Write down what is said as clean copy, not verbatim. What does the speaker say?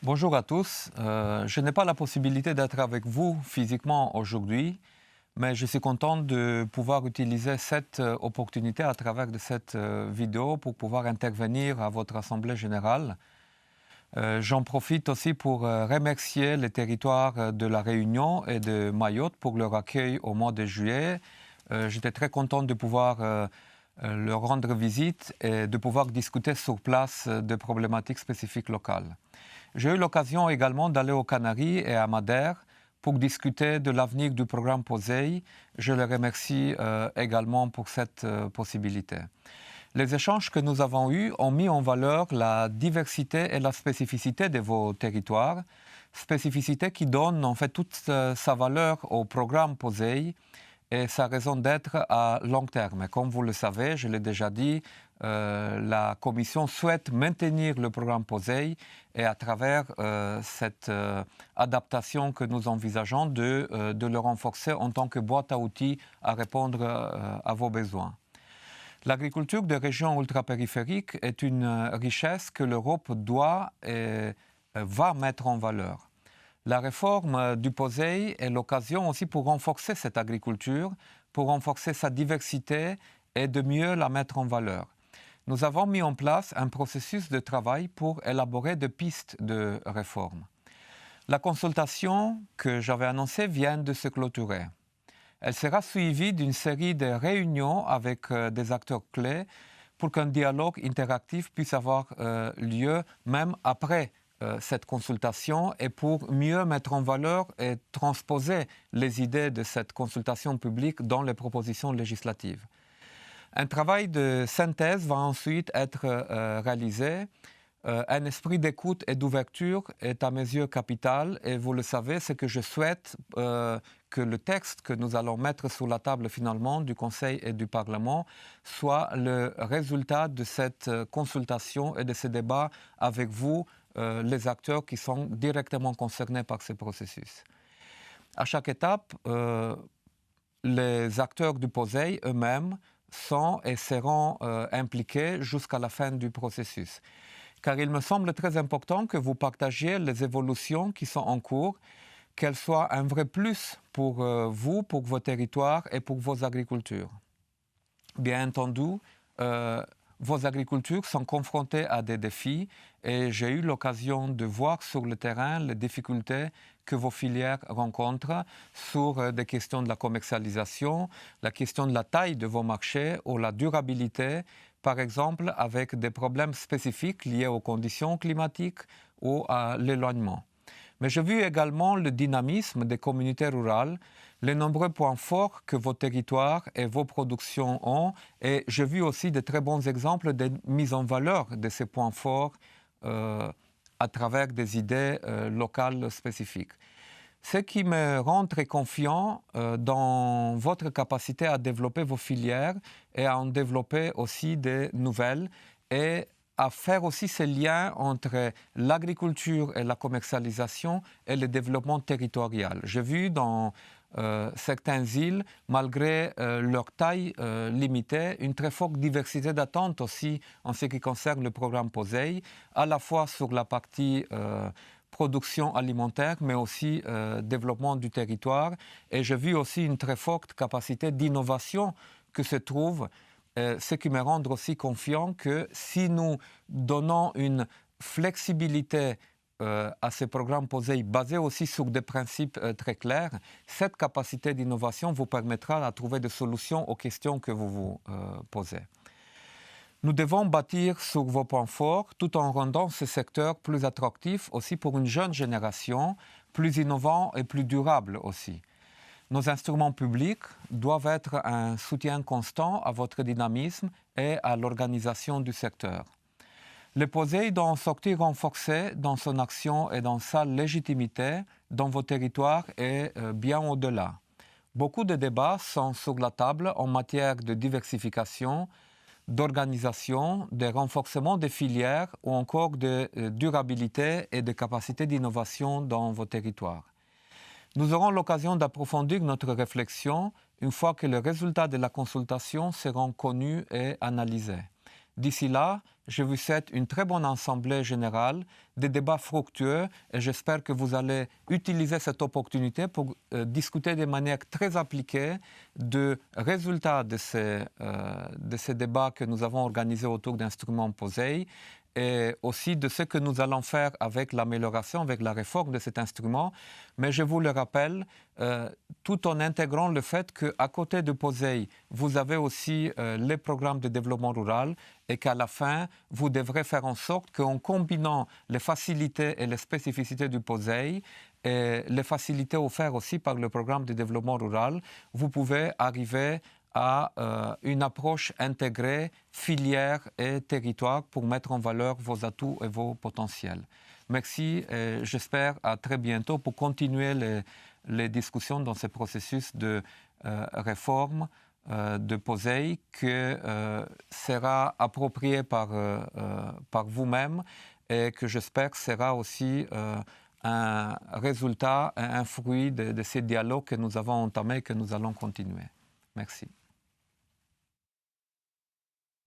Bonjour à tous. Je n'ai pas la possibilité d'être avec vous physiquement aujourd'hui, mais je suis content de pouvoir utiliser cette opportunité à travers de cette vidéo pour pouvoir intervenir à votre Assemblée générale. J'en profite aussi pour remercier les territoires de la Réunion et de Mayotte pour leur accueil au mois de juillet. J'étais très content de pouvoir leur rendre visite et de pouvoir discuter sur place de problématiques spécifiques locales. J'ai eu l'occasion également d'aller aux Canaries et à Madère pour discuter de l'avenir du programme POSEI. Je les remercie également pour cette possibilité. Les échanges que nous avons eus ont mis en valeur la diversité et la spécificité de vos territoires, spécificité qui donne en fait toute sa valeur au programme POSEI et sa raison d'être à long terme. Comme vous le savez, je l'ai déjà dit, la Commission souhaite maintenir le programme POSEI et à travers cette adaptation que nous envisageons de le renforcer en tant que boîte à outils à répondre à vos besoins. L'agriculture des régions ultrapériphériques est une richesse que l'Europe doit et va mettre en valeur. La réforme du POSEI est l'occasion aussi pour renforcer cette agriculture, pour renforcer sa diversité et de mieux la mettre en valeur. Nous avons mis en place un processus de travail pour élaborer des pistes de réforme. La consultation que j'avais annoncée vient de se clôturer. Elle sera suivie d'une série de réunions avec des acteurs clés pour qu'un dialogue interactif puisse avoir lieu même après cette consultation et pour mieux mettre en valeur et transposer les idées de cette consultation publique dans les propositions législatives. Un travail de synthèse va ensuite être réalisé. Un esprit d'écoute et d'ouverture est à mes yeux capital et vous le savez, c'est que je souhaite que le texte que nous allons mettre sur la table finalement du Conseil et du Parlement soit le résultat de cette consultation et de ces débats avec vous, les acteurs qui sont directement concernés par ce processus. À chaque étape, les acteurs du POSEI eux-mêmes sont et seront impliqués jusqu'à la fin du processus. Car il me semble très important que vous partagiez les évolutions qui sont en cours, qu'elles soient un vrai plus pour vous, pour vos territoires et pour vos agricultures. Bien entendu, vos agricultures sont confrontées à des défis et j'ai eu l'occasion de voir sur le terrain les difficultés que vos filières rencontrent sur des questions de la commercialisation, la question de la taille de vos marchés ou la durabilité, par exemple avec des problèmes spécifiques liés aux conditions climatiques ou à l'éloignement. Mais j'ai vu également le dynamisme des communautés rurales, les nombreux points forts que vos territoires et vos productions ont, et j'ai vu aussi de très bons exemples de mise en valeur de ces points forts à travers des idées locales spécifiques. Ce qui me rend très confiant dans votre capacité à développer vos filières et à en développer aussi des nouvelles et à faire aussi ces liens entre l'agriculture et la commercialisation et le développement territorial. J'ai vu dans certaines îles, malgré leur taille limitée, une très forte diversité d'attentes aussi en ce qui concerne le programme POSEI, à la fois sur la partie production alimentaire, mais aussi développement du territoire. Et j'ai vu aussi une très forte capacité d'innovation que se trouve, ce qui me rend aussi confiant que si nous donnons une flexibilité à ces programmes POSEI basés aussi sur des principes très clairs, cette capacité d'innovation vous permettra de trouver des solutions aux questions que vous vous posez. Nous devons bâtir sur vos points forts tout en rendant ce secteur plus attractif aussi pour une jeune génération, plus innovant et plus durable aussi. Nos instruments publics doivent être un soutien constant à votre dynamisme et à l'organisation du secteur. Le POSEI doit en sortir renforcé dans son action et dans sa légitimité dans vos territoires et bien au-delà. Beaucoup de débats sont sur la table en matière de diversification, d'organisation, de renforcement des filières ou encore de durabilité et de capacité d'innovation dans vos territoires. Nous aurons l'occasion d'approfondir notre réflexion une fois que les résultats de la consultation seront connus et analysés. D'ici là, je vous souhaite une très bonne assemblée générale, des débats fructueux et j'espère que vous allez utiliser cette opportunité pour discuter de manière très appliquée des résultats de ces débats que nous avons organisés autour d'instruments POSEI et aussi de ce que nous allons faire avec l'amélioration, avec la réforme de cet instrument. Mais je vous le rappelle, tout en intégrant le fait qu'à côté de POSEI, vous avez aussi les programmes de développement rural et qu'à la fin, vous devrez faire en sorte qu'en combinant les facilités et les spécificités du POSEI et les facilités offertes aussi par le programme de développement rural, vous pouvez arriver à une approche intégrée, filière et territoire pour mettre en valeur vos atouts et vos potentiels. Merci et j'espère à très bientôt pour continuer les discussions dans ce processus de réforme de POSEI que sera approprié par vous-même et que j'espère sera aussi un résultat, un fruit de ces dialogues que nous avons entamés et que nous allons continuer. Merci.